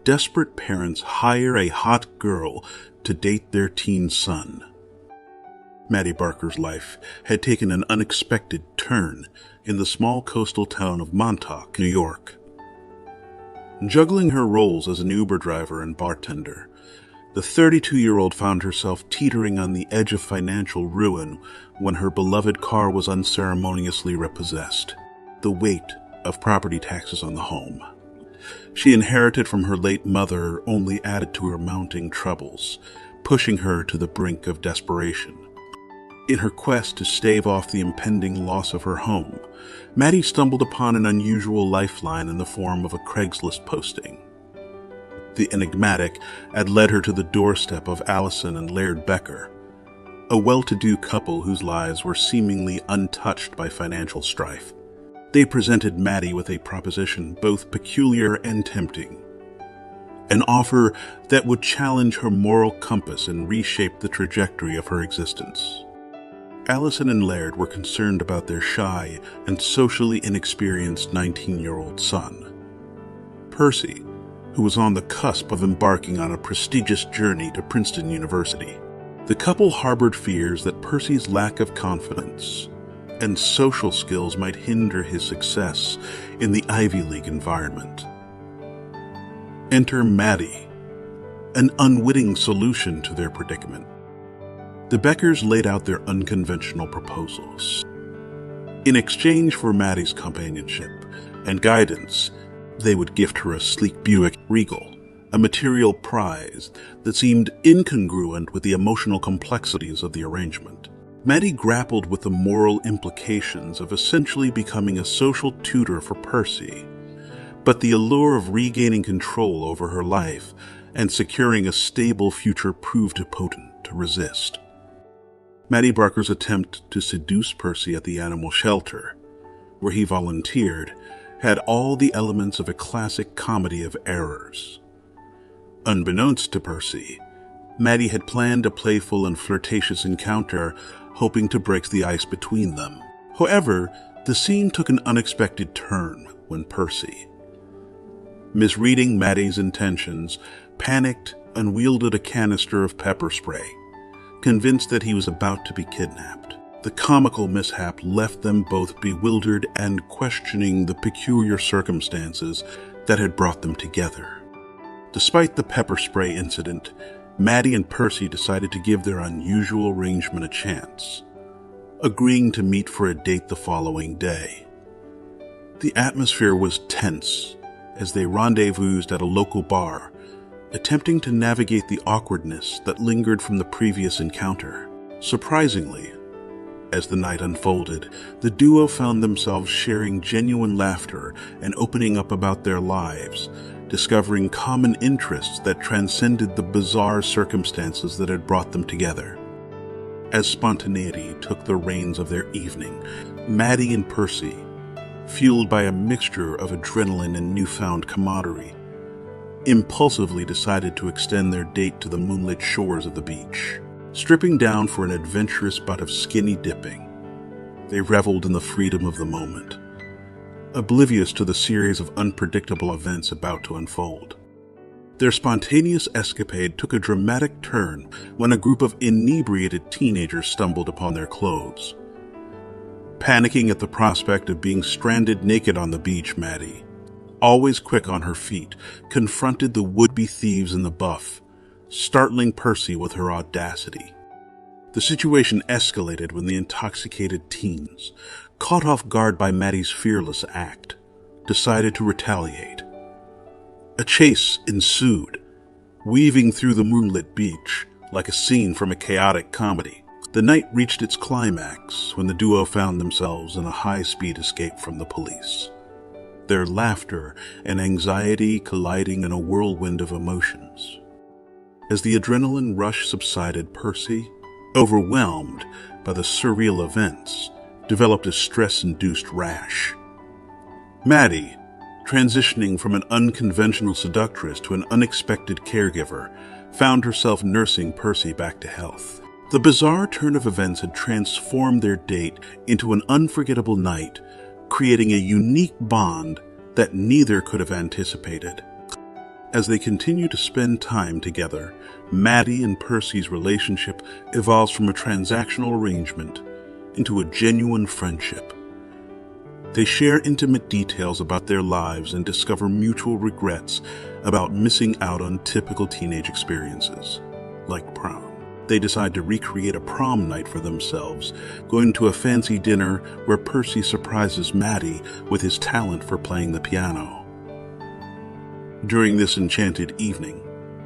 desperate parents hire a hot girl to date their teen son. Maddie Barker's life had taken an unexpected turn in the small coastal town of Montauk, New York. Juggling her roles as an Uber driver and bartender, the 32-year-old found herself teetering on the edge of financial ruin when her beloved car was unceremoniously repossessed, the weight of property taxes on the home she inherited from her late mother only added to her mounting troubles, pushing her to the brink of desperation. In her quest to stave off the impending loss of her home, Maddie stumbled upon an unusual lifeline in the form of a Craigslist posting. The enigmatic had led her to the doorstep of Allison and Laird Becker, a well-to-do couple whose lives were seemingly untouched by financial strife. They presented Maddie with a proposition both peculiar and tempting, an offer that would challenge her moral compass and reshape the trajectory of her existence. Allison and Laird were concerned about their shy and socially inexperienced 19-year-old son, Percy, who was on the cusp of embarking on a prestigious journey to Princeton University. The couple harbored fears that Percy's lack of confidence and social skills might hinder his success in the Ivy League environment. Enter Maddie, an unwitting solution to their predicament. The Beckers laid out their unconventional proposals. In exchange for Maddie's companionship and guidance, they would gift her a sleek Buick Regal, a material prize that seemed incongruent with the emotional complexities of the arrangement. Maddie grappled with the moral implications of essentially becoming a social tutor for Percy, but the allure of regaining control over her life and securing a stable future proved potent to resist. Maddie Barker's attempt to seduce Percy at the animal shelter, where he volunteered, had all the elements of a classic comedy of errors. Unbeknownst to Percy, Maddie had planned a playful and flirtatious encounter, hoping to break the ice between them. However, the scene took an unexpected turn when Percy, misreading Maddie's intentions, panicked and wielded a canister of pepper spray, convinced that he was about to be kidnapped. The comical mishap left them both bewildered and questioning the peculiar circumstances that had brought them together. Despite the pepper spray incident, Maddie and Percy decided to give their unusual arrangement a chance, agreeing to meet for a date the following day. The atmosphere was tense as they rendezvoused at a local bar, attempting to navigate the awkwardness that lingered from the previous encounter. Surprisingly, as the night unfolded, the duo found themselves sharing genuine laughter and opening up about their lives, discovering common interests that transcended the bizarre circumstances that had brought them together. As spontaneity took the reins of their evening, Maddie and Percy, fueled by a mixture of adrenaline and newfound camaraderie, impulsively decided to extend their date to the moonlit shores of the beach. Stripping down for an adventurous bout of skinny dipping, they reveled in the freedom of the moment, oblivious to the series of unpredictable events about to unfold. Their spontaneous escapade took a dramatic turn when a group of inebriated teenagers stumbled upon their clothes. Panicking at the prospect of being stranded naked on the beach, Maddie, always quick on her feet, confronted the would-be thieves in the buff, startling Percy with her audacity. The situation escalated when the intoxicated teens, caught off guard by Maddie's fearless act, decided to retaliate. A chase ensued, weaving through the moonlit beach like a scene from a chaotic comedy. The night reached its climax when the duo found themselves in a high-speed escape from the police, their laughter and anxiety colliding in a whirlwind of emotions. As the adrenaline rush subsided, Percy, overwhelmed by the surreal events, developed a stress-induced rash. Maddie, transitioning from an unconventional seductress to an unexpected caregiver, found herself nursing Percy back to health. The bizarre turn of events had transformed their date into an unforgettable night, creating a unique bond that neither could have anticipated. As they continue to spend time together, Maddie and Percy's relationship evolves from a transactional arrangement into a genuine friendship. They share intimate details about their lives and discover mutual regrets about missing out on typical teenage experiences, like prom. They decide to recreate a prom night for themselves, going to a fancy dinner where Percy surprises Maddie with his talent for playing the piano. During this enchanted evening,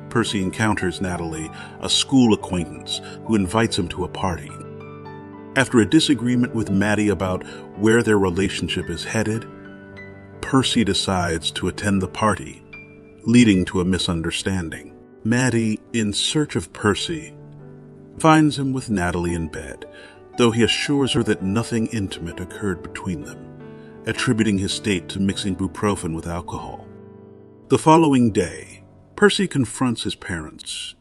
Percy encounters Natalie, a school acquaintance, who invites him to a party. After a disagreement with Maddie about where their relationship is headed, Percy decides to attend the party, leading to a misunderstanding. Maddie, in search of Percy, finds him with Natalie in bed, though he assures her that nothing intimate occurred between them, attributing his state to mixing ibuprofen with alcohol. The following day, Percy confronts his parents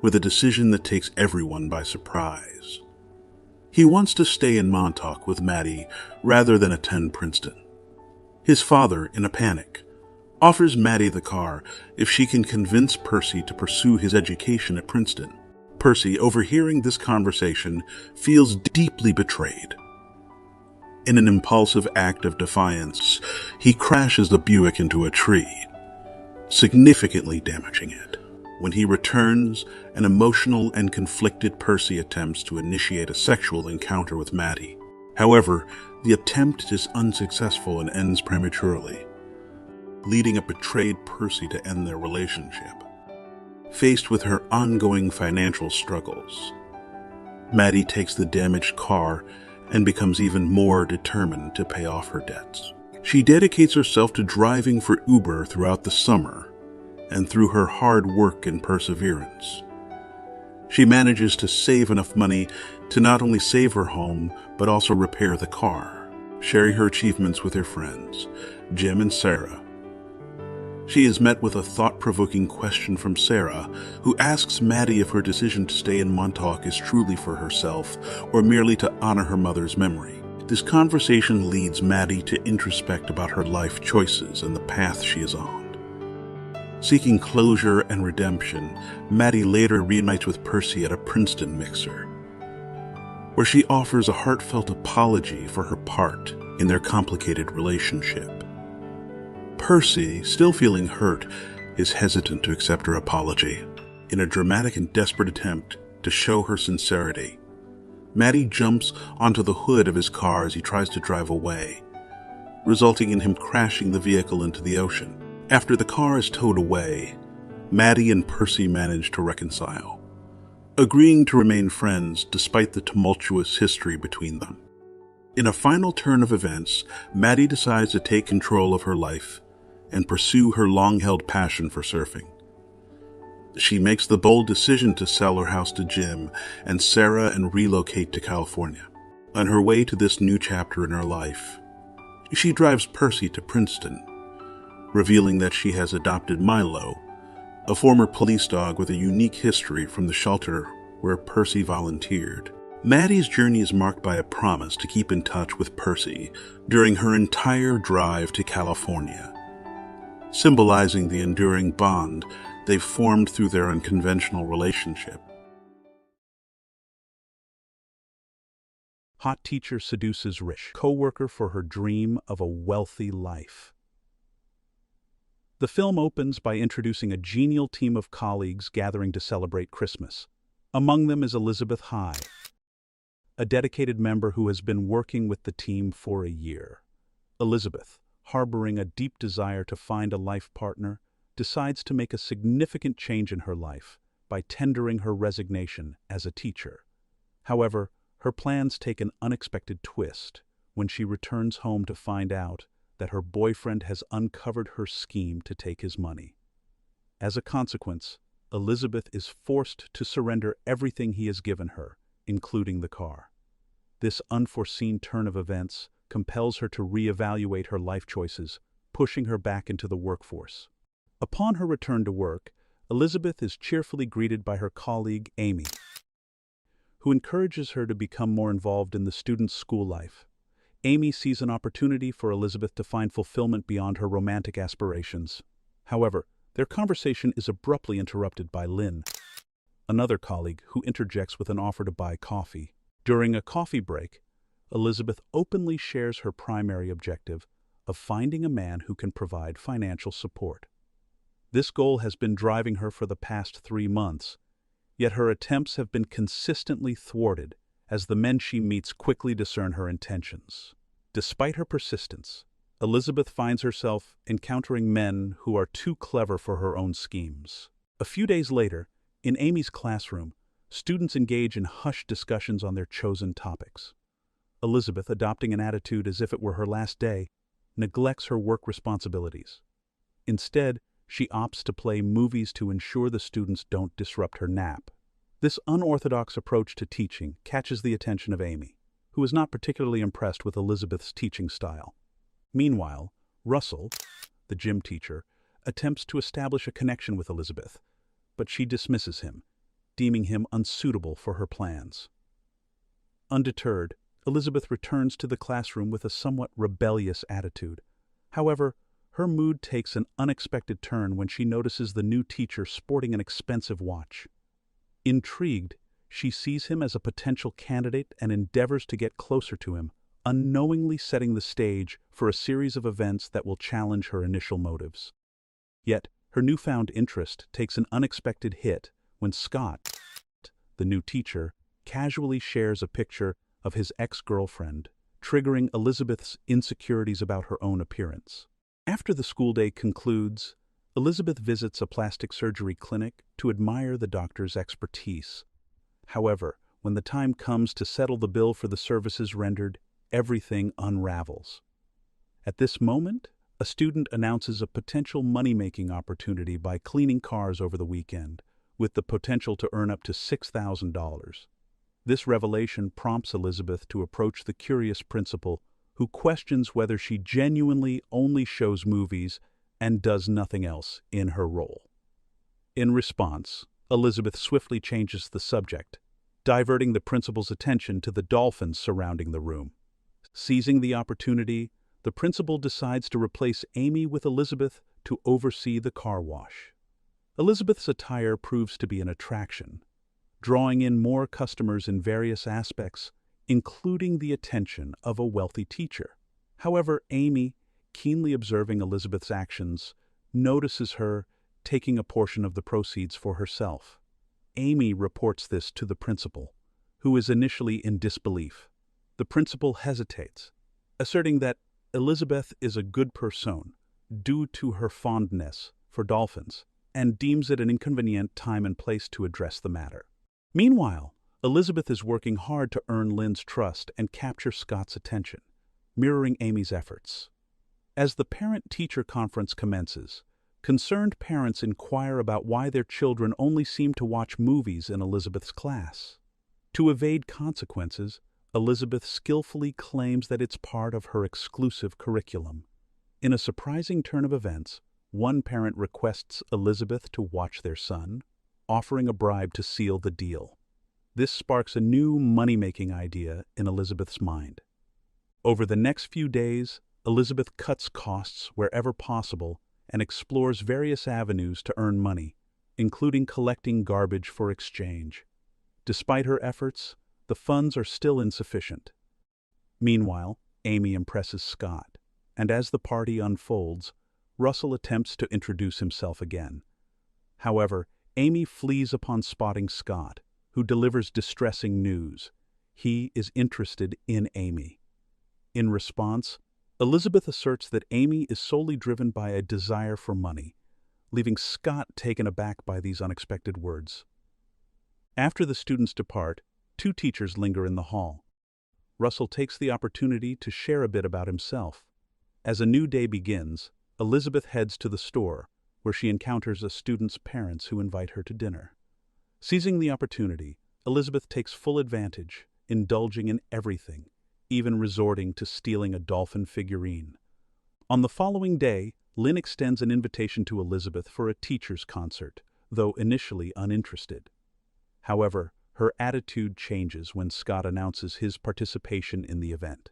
with a decision that takes everyone by surprise. He wants to stay in Montauk with Maddie rather than attend Princeton. His father, in a panic, offers Maddie the car if she can convince Percy to pursue his education at Princeton. Percy, overhearing this conversation, feels deeply betrayed. In an impulsive act of defiance, he crashes the Buick into a tree, significantly damaging it. When he returns, an emotional and conflicted Percy attempts to initiate a sexual encounter with Maddie. However, the attempt is unsuccessful and ends prematurely, leading a betrayed Percy to end their relationship. Faced with her ongoing financial struggles, Maddie takes the damaged car and becomes even more determined to pay off her debts. She dedicates herself to driving for Uber throughout the summer, and through her hard work and perseverance, she manages to save enough money to not only save her home, but also repair the car, sharing her achievements with her friends, Jim and Sarah. She is met with a thought-provoking question from Sarah, who asks Maddie if her decision to stay in Montauk is truly for herself or merely to honor her mother's memory. This conversation leads Maddie to introspect about her life choices and the path she is on. Seeking closure and redemption, Maddie later reunites with Percy at a Princeton mixer, where she offers a heartfelt apology for her part in their complicated relationship. Percy, still feeling hurt, is hesitant to accept her apology. In a dramatic and desperate attempt to show her sincerity, Maddie jumps onto the hood of his car as he tries to drive away, resulting in him crashing the vehicle into the ocean. After the car is towed away, Maddie and Percy manage to reconcile, agreeing to remain friends despite the tumultuous history between them. In a final turn of events, Maddie decides to take control of her life and pursue her long-held passion for surfing. She makes the bold decision to sell her house to Jim and Sarah and relocate to California. On her way to this new chapter in her life, she drives Percy to Princeton, revealing that she has adopted Milo, a former police dog with a unique history from the shelter where Percy volunteered. Maddie's journey is marked by a promise to keep in touch with Percy during her entire drive to California, symbolizing the enduring bond they've formed through their unconventional relationship. Hot teacher seduces rich co-worker for her dream of a wealthy life. The film opens by introducing a genial team of colleagues gathering to celebrate Christmas. Among them is Elizabeth High, a dedicated member who has been working with the team for a year. Elizabeth, harboring a deep desire to find a life partner, decides to make a significant change in her life by tendering her resignation as a teacher. However, her plans take an unexpected twist when she returns home to find out that her boyfriend has uncovered her scheme to take his money. As a consequence, Elizabeth is forced to surrender everything he has given her, including the car. This unforeseen turn of events compels her to reevaluate her life choices, pushing her back into the workforce. Upon her return to work, Elizabeth is cheerfully greeted by her colleague, Amy, who encourages her to become more involved in the student's school life. Amy sees an opportunity for Elizabeth to find fulfillment beyond her romantic aspirations. However, Their conversation is abruptly interrupted by Lynn, another colleague who interjects with an offer to buy coffee. During a coffee break, Elizabeth openly shares her primary objective of finding a man who can provide financial support. This goal has been driving her for the past 3 months, yet her attempts have been consistently thwarted as the men she meets quickly discern her intentions. Despite her persistence, Elizabeth finds herself encountering men who are too clever for her own schemes. A few days later, in Amy's classroom, students engage in hushed discussions on their chosen topics. Elizabeth, adopting an attitude as if it were her last day, neglects her work responsibilities. Instead, she opts to play movies to ensure the students don't disrupt her nap. This unorthodox approach to teaching catches the attention of Amy, who is not particularly impressed with Elizabeth's teaching style. Meanwhile, Russell, the gym teacher, attempts to establish a connection with Elizabeth, but she dismisses him, deeming him unsuitable for her plans. Undeterred, Elizabeth returns to the classroom with a somewhat rebellious attitude. However, her mood takes an unexpected turn when she notices the new teacher sporting an expensive watch. Intrigued, she sees him as a potential candidate and endeavors to get closer to him, unknowingly setting the stage for a series of events that will challenge her initial motives. Yet, her newfound interest takes an unexpected hit when Scott, the new teacher, casually shares a picture of his ex-girlfriend, triggering Elizabeth's insecurities about her own appearance. After the school day concludes, Elizabeth visits a plastic surgery clinic to admire the doctor's expertise. However, when the time comes to settle the bill for the services rendered, everything unravels. At this moment, a student announces a potential money-making opportunity by cleaning cars over the weekend, with the potential to earn up to $6,000. This revelation prompts Elizabeth to approach the curious principal, who questions whether she genuinely only shows movies and does nothing else in her role. In response, Elizabeth swiftly changes the subject, diverting the principal's attention to the dolphins surrounding the room. Seizing the opportunity, the principal decides to replace Amy with Elizabeth to oversee the car wash. Elizabeth's attire proves to be an attraction, drawing in more customers in various aspects, including the attention of a wealthy teacher. However, Amy, keenly observing Elizabeth's actions, notices her taking a portion of the proceeds for herself. Amy reports this to the principal, who is initially in disbelief. The principal hesitates, asserting that Elizabeth is a good person due to her fondness for dolphins, and deems it an inconvenient time and place to address the matter. Meanwhile, Elizabeth is working hard to earn Lynn's trust and capture Scott's attention, mirroring Amy's efforts. As the parent-teacher conference commences, concerned parents inquire about why their children only seem to watch movies in Elizabeth's class. To evade consequences, Elizabeth skillfully claims that it's part of her exclusive curriculum. In a surprising turn of events, one parent requests Elizabeth to watch their son, offering a bribe to seal the deal. This sparks a new money-making idea in Elizabeth's mind. Over the next few days, Elizabeth cuts costs wherever possible and explores various avenues to earn money, including collecting garbage for exchange. Despite her efforts, the funds are still insufficient. Meanwhile, Amy impresses Scott, and as the party unfolds, Russell attempts to introduce himself again. However, Amy flees upon spotting Scott, who delivers distressing news. He is interested in Amy. In response, Elizabeth asserts that Amy is solely driven by a desire for money, leaving Scott taken aback by these unexpected words. After the students depart, two teachers linger in the hall. Russell takes the opportunity to share a bit about himself. As a new day begins, Elizabeth heads to the store, where she encounters a student's parents who invite her to dinner. Seizing the opportunity, Elizabeth takes full advantage, indulging in everything, even resorting to stealing a dolphin figurine. On the following day, Lynn extends an invitation to Elizabeth for a teacher's concert, though initially uninterested. However, her attitude changes when Scott announces his participation in the event.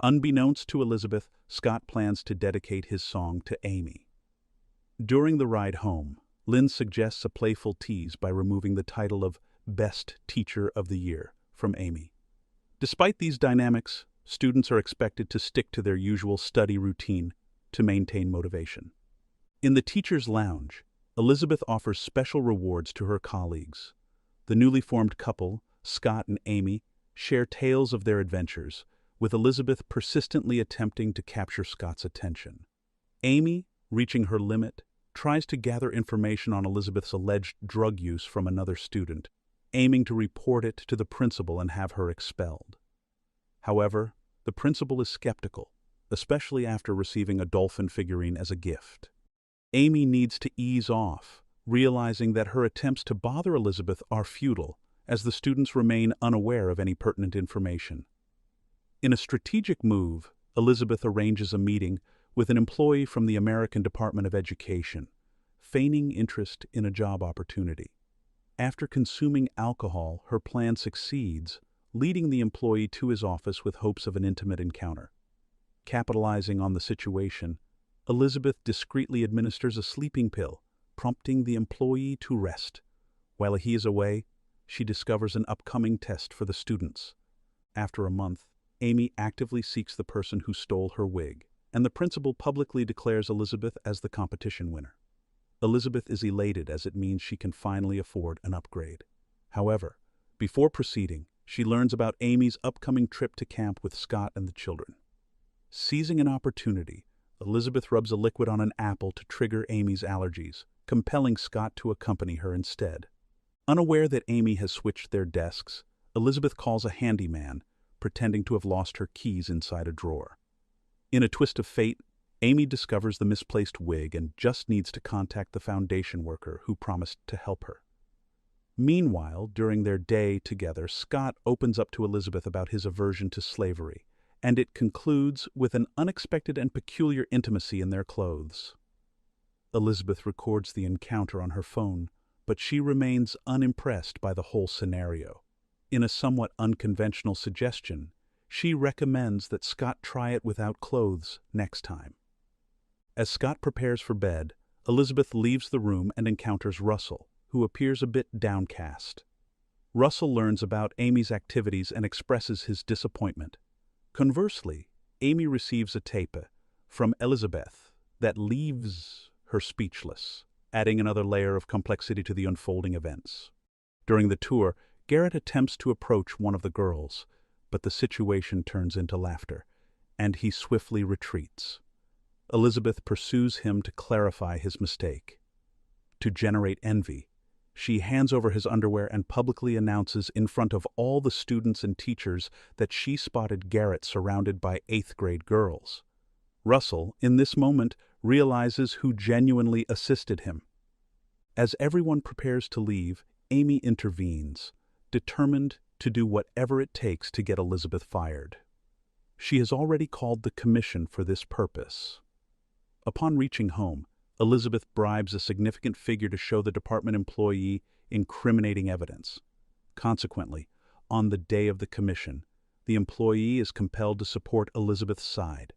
Unbeknownst to Elizabeth, Scott plans to dedicate his song to Amy. During the ride home, Lynn suggests a playful tease by removing the title of Best Teacher of the Year from Amy. Despite these dynamics, students are expected to stick to their usual study routine to maintain motivation. In the teacher's lounge, Elizabeth offers special rewards to her colleagues. The newly formed couple, Scott and Amy, share tales of their adventures, with Elizabeth persistently attempting to capture Scott's attention. Amy, reaching her limit, tries to gather information on Elizabeth's alleged drug use from another student, aiming to report it to the principal and have her expelled. However, the principal is skeptical, especially after receiving a dolphin figurine as a gift. Amy needs to ease off, realizing that her attempts to bother Elizabeth are futile, as the students remain unaware of any pertinent information. In a strategic move, Elizabeth arranges a meeting with an employee from the American Department of Education, feigning interest in a job opportunity. After consuming alcohol, her plan succeeds, leading the employee to his office with hopes of an intimate encounter. Capitalizing on the situation, Elizabeth discreetly administers a sleeping pill, prompting the employee to rest. While he is away, she discovers an upcoming test for the students. After a month, Amy actively seeks the person who stole her wig, and the principal publicly declares Elizabeth as the competition winner. Elizabeth is elated as it means she can finally afford an upgrade. However, before proceeding, she learns about Amy's upcoming trip to camp with Scott and the children. Seizing an opportunity, Elizabeth rubs a liquid on an apple to trigger Amy's allergies, compelling Scott to accompany her instead. Unaware that Amy has switched their desks, Elizabeth calls a handyman, pretending to have lost her keys inside a drawer. In a twist of fate, Amy discovers the misplaced wig and just needs to contact the foundation worker who promised to help her. Meanwhile, during their day together, Scott opens up to Elizabeth about his aversion to slavery, and it concludes with an unexpected and peculiar intimacy in their clothes. Elizabeth records the encounter on her phone, but she remains unimpressed by the whole scenario. In a somewhat unconventional suggestion, she recommends that Scott try it without clothes next time. As Scott prepares for bed, Elizabeth leaves the room and encounters Russell, who appears a bit downcast. Russell learns about Amy's activities and expresses his disappointment. Conversely, Amy receives a tape from Elizabeth that leaves her speechless, adding another layer of complexity to the unfolding events. During the tour, Garrett attempts to approach one of the girls, but the situation turns into laughter, and he swiftly retreats. Elizabeth pursues him to clarify his mistake. To generate envy, she hands over his underwear and publicly announces in front of all the students and teachers that she spotted Garrett surrounded by 8th grade girls. Russell, in this moment, realizes who genuinely assisted him. As everyone prepares to leave, Amy intervenes, determined to do whatever it takes to get Elizabeth fired. She has already called the commission for this purpose. Upon reaching home, Elizabeth bribes a significant figure to show the department employee incriminating evidence. Consequently, on the day of the commission, the employee is compelled to support Elizabeth's side.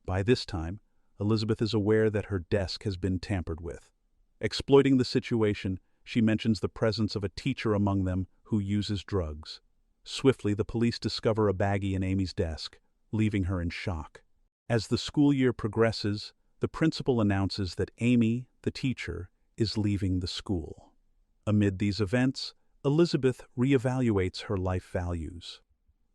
By this time, Elizabeth is aware that her desk has been tampered with. Exploiting the situation, she mentions the presence of a teacher among them who uses drugs. Swiftly, the police discover a baggie in Amy's desk, leaving her in shock. As the school year progresses, the principal announces that Amy, the teacher, is leaving the school. Amid these events, Elizabeth reevaluates her life values.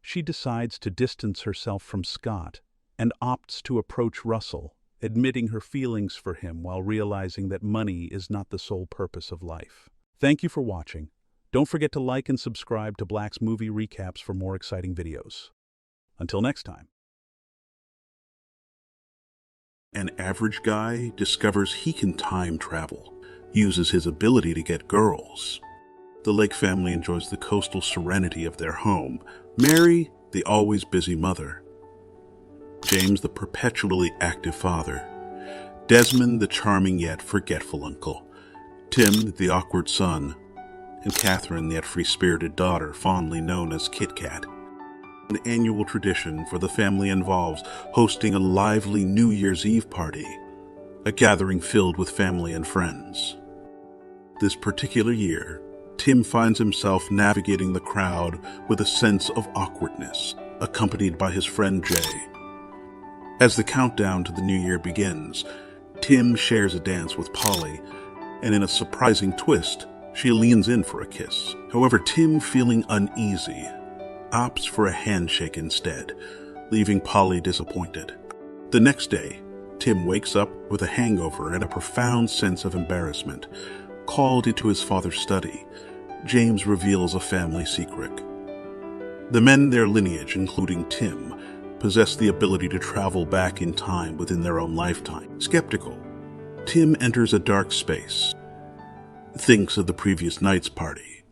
She decides to distance herself from Scott and opts to approach Russell, admitting her feelings for him while realizing that money is not the sole purpose of life. Thank you for watching. Don't forget to like and subscribe to Black's Movie Recaps for more exciting videos. Until next time. An average guy discovers he can time travel, uses his ability to get girls. The Lake family enjoys the coastal serenity of their home. Mary, the always busy mother. James, the perpetually active father. Desmond, the charming yet forgetful uncle. Tim, the awkward son. And Catherine, the free-spirited daughter, fondly known as Kit Kat. An annual tradition for the family involves hosting a lively New Year's Eve party. a gathering filled with family and friends. This particular year, Tim finds himself navigating the crowd with a sense of awkwardness, accompanied by his friend Jay. As the countdown to the new year begins, Tim shares a dance with Polly, and in a surprising twist, she leans in for a kiss. However, Tim, feeling uneasy, opts for a handshake instead, leaving Polly disappointed. The next day, Tim wakes up with a hangover and a profound sense of embarrassment. Called into his father's study, James reveals a family secret. The men in their lineage, including Tim, possess the ability to travel back in time within their own lifetime. Skeptical, Tim enters a dark space, thinks of the previous night's party,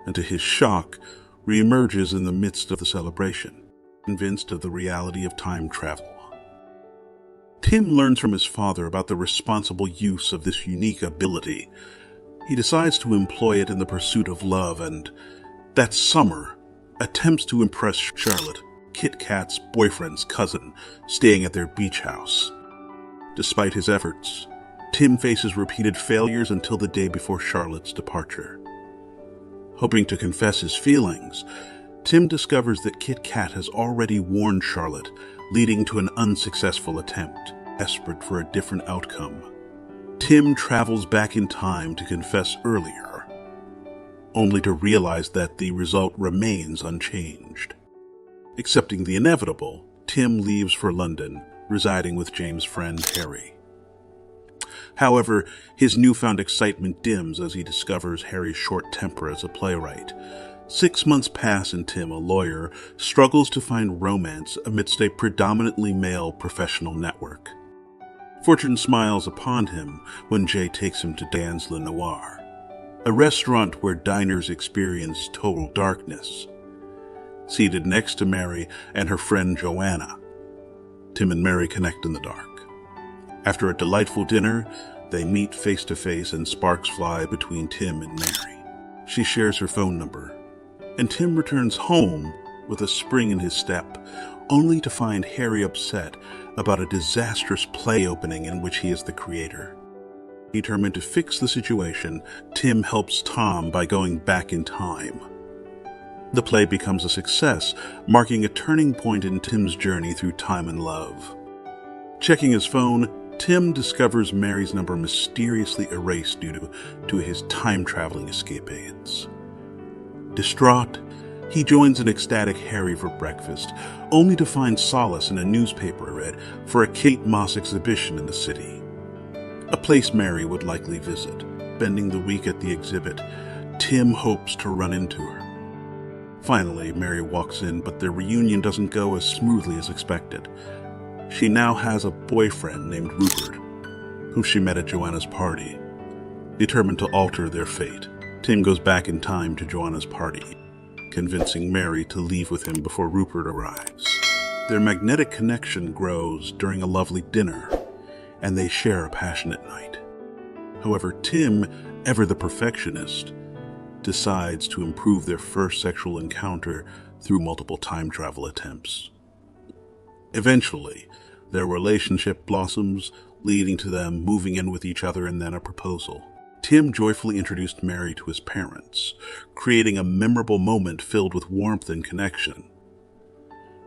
and to his shock, reemerges in the midst of the celebration, convinced of the reality of time travel. Tim learns from his father about the responsible use of this unique ability. He decides to employ it in the pursuit of love and, that summer, attempts to impress Charlotte, Kit Kat's boyfriend's cousin, staying at their beach house. Despite his efforts, Tim faces repeated failures until the day before Charlotte's departure. Hoping to confess his feelings, Tim discovers that Kit Kat has already warned Charlotte, leading to an unsuccessful attempt. Desperate for a different outcome, Tim travels back in time to confess earlier, only to realize that the result remains unchanged. Accepting the inevitable, Tim leaves for London, residing with James' friend Harry. However, his newfound excitement dims as he discovers Harry's short temper as a playwright. 6 months pass and Tim, a lawyer, struggles to find romance amidst a predominantly male professional network. Fortune smiles upon him when Jay takes him to Dan's Le Noir, a restaurant where diners experience total darkness. Seated next to Mary and her friend Joanna, Tim and Mary connect in the dark. After a delightful dinner, they meet face to face and sparks fly between Tim and Mary. She shares her phone number, and Tim returns home with a spring in his step, only to find Harry upset about a disastrous play opening in which he is the creator. Determined to fix the situation, Tim helps Tom by going back in time. The play becomes a success, marking a turning point in Tim's journey through time and love. Checking his phone, Tim discovers Mary's number mysteriously erased due to his time-traveling escapades. Distraught, he joins an ecstatic Harry for breakfast, only to find solace in a newspaper read for a Kate Moss exhibition in the city, a place Mary would likely visit. Spending the week at the exhibit, Tim hopes to run into her. Finally, Mary walks in, but their reunion doesn't go as smoothly as expected. She now has a boyfriend named Rupert, whom she met at Joanna's party. Determined to alter their fate, Tim goes back in time to Joanna's party, convincing Mary to leave with him before Rupert arrives. Their magnetic connection grows during a lovely dinner, and they share a passionate night. However, Tim, ever the perfectionist, decides to improve their first sexual encounter through multiple time travel attempts. Eventually, their relationship blossoms, leading to them moving in with each other and then a proposal. Tim joyfully introduced Mary to his parents, creating a memorable moment filled with warmth and connection.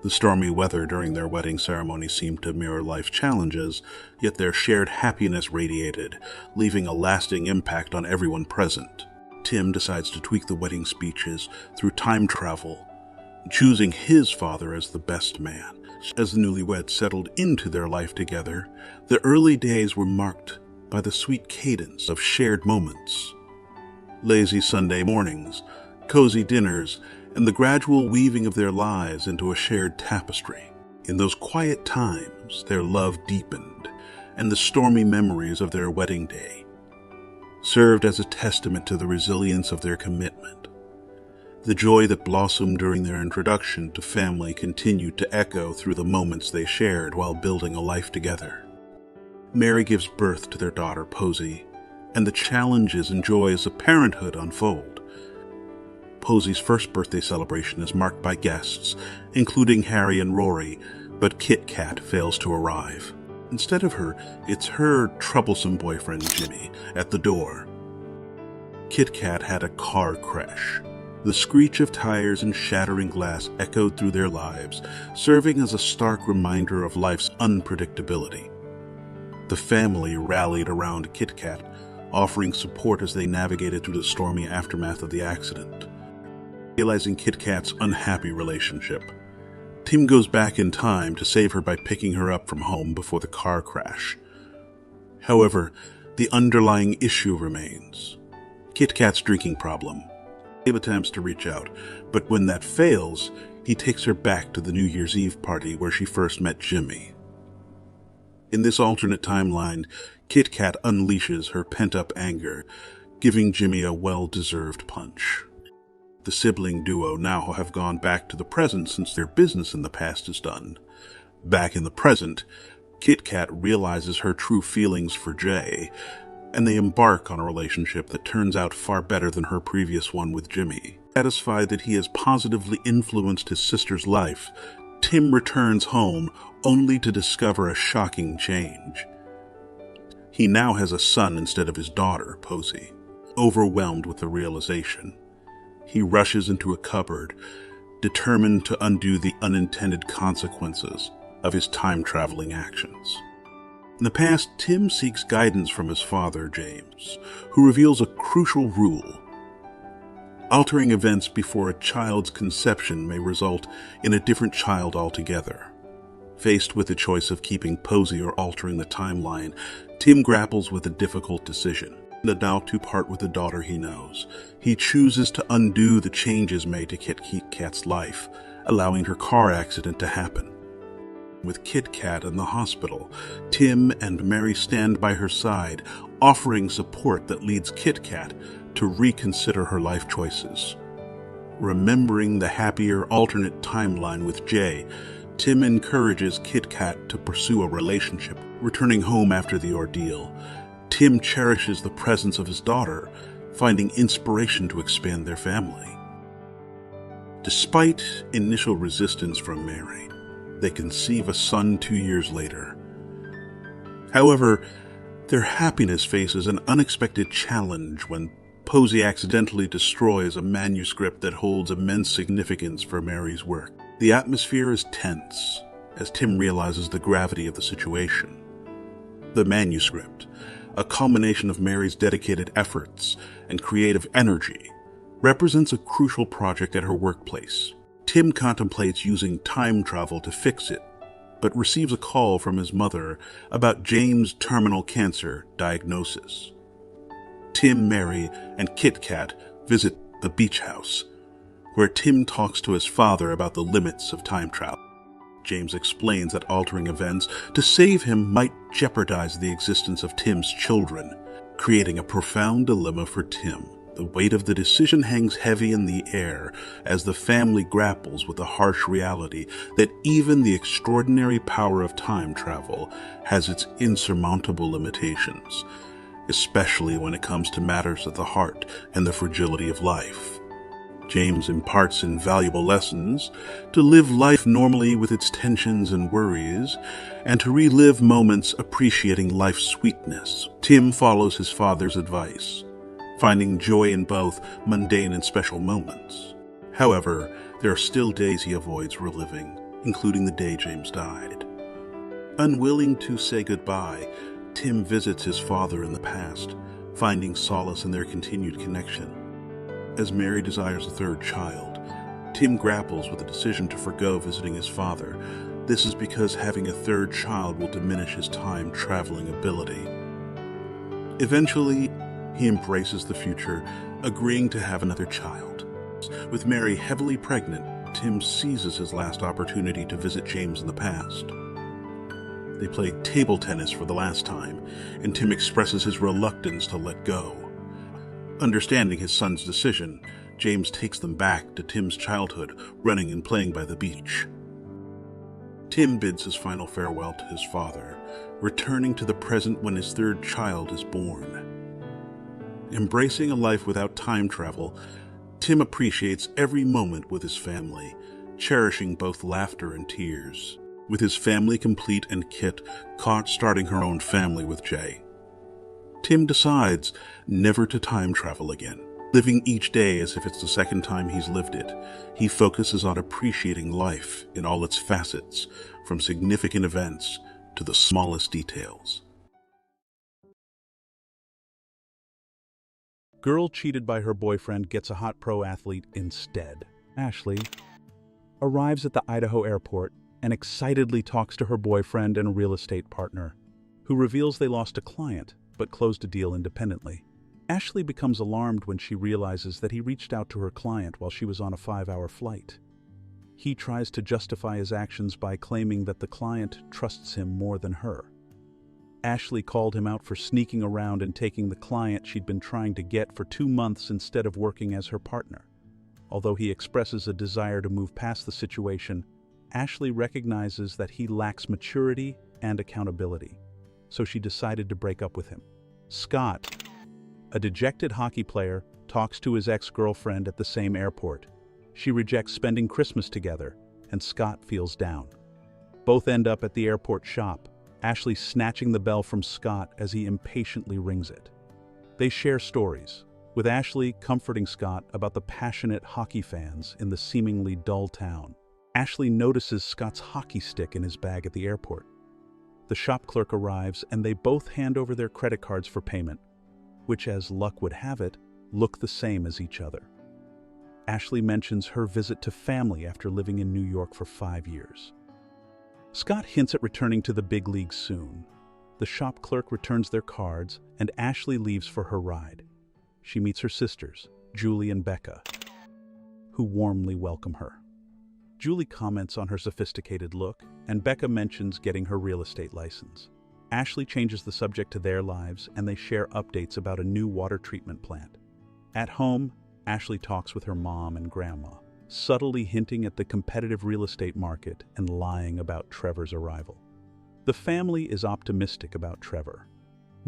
The stormy weather during their wedding ceremony seemed to mirror life challenges, yet their shared happiness radiated, leaving a lasting impact on everyone present. Tim decides to tweak the wedding speeches through time travel, choosing his father as the best man. As the newlyweds settled into their life together, the early days were marked by the sweet cadence of shared moments. Lazy Sunday mornings, cozy dinners, and the gradual weaving of their lives into a shared tapestry. In those quiet times, their love deepened, and the stormy memories of their wedding day served as a testament to the resilience of their commitment. The joy that blossomed during their introduction to family continued to echo through the moments they shared while building a life together. Mary gives birth to their daughter, Posey, and the challenges and joys of parenthood unfold. Posey's first birthday celebration is marked by guests, including Harry and Rory, but Kit Kat fails to arrive. Instead of her, it's her troublesome boyfriend, Jimmy, at the door. Kit Kat had a car crash. The screech of tires and shattering glass echoed through their lives, serving as a stark reminder of life's unpredictability. The family rallied around Kit Kat, offering support as they navigated through the stormy aftermath of the accident. Realizing Kit Kat's unhappy relationship, Tim goes back in time to save her by picking her up from home before the car crash. However, the underlying issue remains. Kit Kat's drinking problem. Dave attempts to reach out, but when that fails, he takes her back to the New Year's Eve party where she first met Jimmy. In this alternate timeline, Kit Kat unleashes her pent-up anger, giving Jimmy a well-deserved punch. The sibling duo now have gone back to the present since their business in the past is done. Back in the present, Kit Kat realizes her true feelings for Jay, and they embark on a relationship that turns out far better than her previous one with Jimmy. Satisfied that he has positively influenced his sister's life, Tim returns home only to discover a shocking change. He now has a son instead of his daughter, Posey. Overwhelmed with the realization, he rushes into a cupboard, determined to undo the unintended consequences of his time-traveling actions. In the past, Tim seeks guidance from his father, James, who reveals a crucial rule. Altering events before a child's conception may result in a different child altogether. Faced with the choice of keeping Posey or altering the timeline, Tim grapples with a difficult decision. About to part with the daughter he knows, he chooses to undo the changes made to Kit Kat's life, allowing her car accident to happen. With Kit Kat in the hospital, Tim and Mary stand by her side, offering support that leads Kit Kat to reconsider her life choices. Remembering the happier alternate timeline with Jay, Tim encourages Kit Kat to pursue a relationship. Returning home after the ordeal, Tim cherishes the presence of his daughter, finding inspiration to expand their family. Despite initial resistance from Mary, they conceive a son 2 years later. However, their happiness faces an unexpected challenge when Posey accidentally destroys a manuscript that holds immense significance for Mary's work. The atmosphere is tense as Tim realizes the gravity of the situation. The manuscript, a culmination of Mary's dedicated efforts and creative energy, represents a crucial project at her workplace. Tim contemplates using time travel to fix it, but receives a call from his mother about James' terminal cancer diagnosis. Tim, Mary, and Kit Kat visit the beach house, where Tim talks to his father about the limits of time travel. James explains that altering events to save him might jeopardize the existence of Tim's children, creating a profound dilemma for Tim. The weight of the decision hangs heavy in the air as the family grapples with the harsh reality that even the extraordinary power of time travel has its insurmountable limitations, especially when it comes to matters of the heart and the fragility of life. James imparts invaluable lessons to live life normally with its tensions and worries, and to relive moments appreciating life's sweetness. Tim follows his father's advice, finding joy in both mundane and special moments. However, there are still days he avoids reliving, including the day James died. Unwilling to say goodbye, Tim visits his father in the past, finding solace in their continued connection. As Mary desires a third child, Tim grapples with the decision to forgo visiting his father. This is because having a third child will diminish his time-traveling ability. Eventually, he embraces the future, agreeing to have another child. With Mary heavily pregnant, Tim seizes his last opportunity to visit James in the past. They play table tennis for the last time, and Tim expresses his reluctance to let go. Understanding his son's decision, James takes them back to Tim's childhood, running and playing by the beach. Tim bids his final farewell to his father, returning to the present when his third child is born. Embracing a life without time travel, Tim appreciates every moment with his family, cherishing both laughter and tears. with his family complete and Kit caught starting her own family with Jay. Tim decides never to time travel again. Living each day as if it's the second time he's lived it, he focuses on appreciating life in all its facets, from significant events to the smallest details. Girl cheated by her boyfriend gets a hot pro athlete instead. Ashley arrives at the Idaho airport and excitedly talks to her boyfriend and a real estate partner, who reveals they lost a client but closed a deal independently. Ashley becomes alarmed when she realizes that he reached out to her client while she was on a 5-hour flight. He tries to justify his actions by claiming that the client trusts him more than her. Ashley called him out for sneaking around and taking the client she'd been trying to get for 2 months instead of working as her partner. Although he expresses a desire to move past the situation, Ashley recognizes that he lacks maturity and accountability, so she decided to break up with him. Scott, a dejected hockey player, talks to his ex-girlfriend at the same airport. She rejects spending Christmas together, and Scott feels down. Both end up at the airport shop, Ashley snatching the bell from Scott as he impatiently rings it. They share stories, with Ashley comforting Scott about the passionate hockey fans in the seemingly dull town. Ashley notices Scott's hockey stick in his bag at the airport. The shop clerk arrives and they both hand over their credit cards for payment, which, as luck would have it, look the same as each other. Ashley mentions her visit to family after living in New York for 5 years. Scott hints at returning to the big leagues soon. The shop clerk returns their cards, and Ashley leaves for her ride. She meets her sisters, Julie and Becca, who warmly welcome her. Julie comments on her sophisticated look, and Becca mentions getting her real estate license. Ashley changes the subject to their lives, and they share updates about a new water treatment plant. At home, Ashley talks with her mom and grandma, subtly hinting at the competitive real estate market and lying about Trevor's arrival. The family is optimistic about Trevor.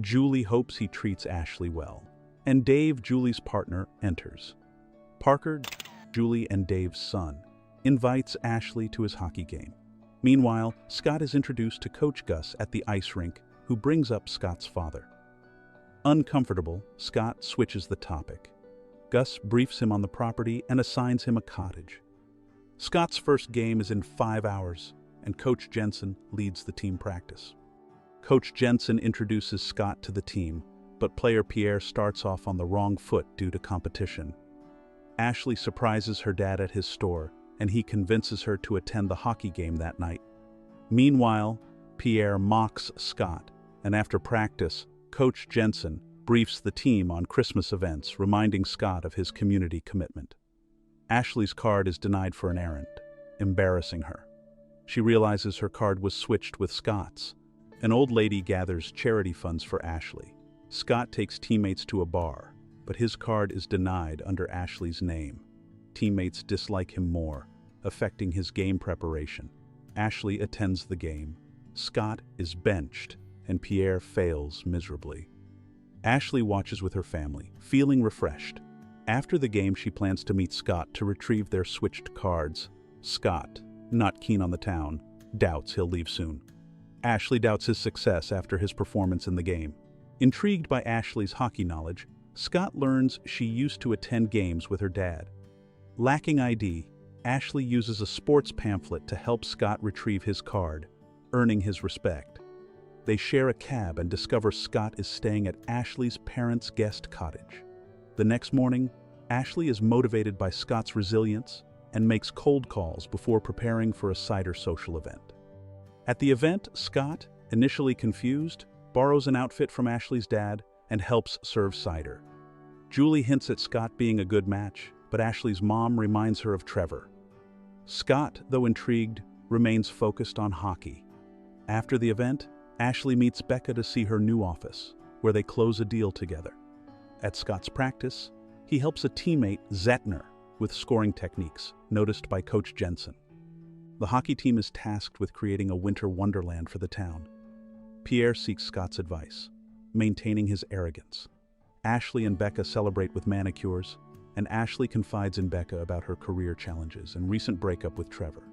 Julie hopes he treats Ashley well, and Dave, Julie's partner, enters. Parker, Julie and Dave's son, invites Ashley to his hockey game. Meanwhile, Scott is introduced to Coach Gus at the ice rink, who brings up Scott's father. Uncomfortable, Scott switches the topic. Gus briefs him on the property and assigns him a cottage. Scott's first game is in 5 hours, and Coach Jensen leads the team practice. Coach Jensen introduces Scott to the team, but player Pierre starts off on the wrong foot due to competition. Ashley surprises her dad at his store, and he convinces her to attend the hockey game that night. Meanwhile, Pierre mocks Scott, and after practice, Coach Jensen briefs the team on Christmas events, reminding Scott of his community commitment. Ashley's card is denied for an errand, embarrassing her. She realizes her card was switched with Scott's. An old lady gathers charity funds for Ashley. Scott takes teammates to a bar, but his card is denied under Ashley's name. Teammates dislike him more, affecting his game preparation. Ashley attends the game. Scott is benched, and Pierre fails miserably. Ashley watches with her family, feeling refreshed. After the game, she plans to meet Scott to retrieve their switched cards. Scott, not keen on the town, doubts he'll leave soon. Ashley doubts his success after his performance in the game. Intrigued by Ashley's hockey knowledge, Scott learns she used to attend games with her dad. Lacking ID, Ashley uses a sports pamphlet to help Scott retrieve his card, earning his respect. They share a cab and discover Scott is staying at Ashley's parents' guest cottage. The next morning, Ashley is motivated by Scott's resilience and makes cold calls before preparing for a cider social event. At the event, Scott, initially confused, borrows an outfit from Ashley's dad and helps serve cider. Julie hints at Scott being a good match, but Ashley's mom reminds her of Trevor. Scott, though intrigued, remains focused on hockey. After the event, Ashley meets Becca to see her new office, where they close a deal together. At Scott's practice, he helps a teammate, Zetner, with scoring techniques, noticed by Coach Jensen. The hockey team is tasked with creating a winter wonderland for the town. Pierre seeks Scott's advice, maintaining his arrogance. Ashley and Becca celebrate with manicures, and Ashley confides in Becca about her career challenges and recent breakup with Trevor.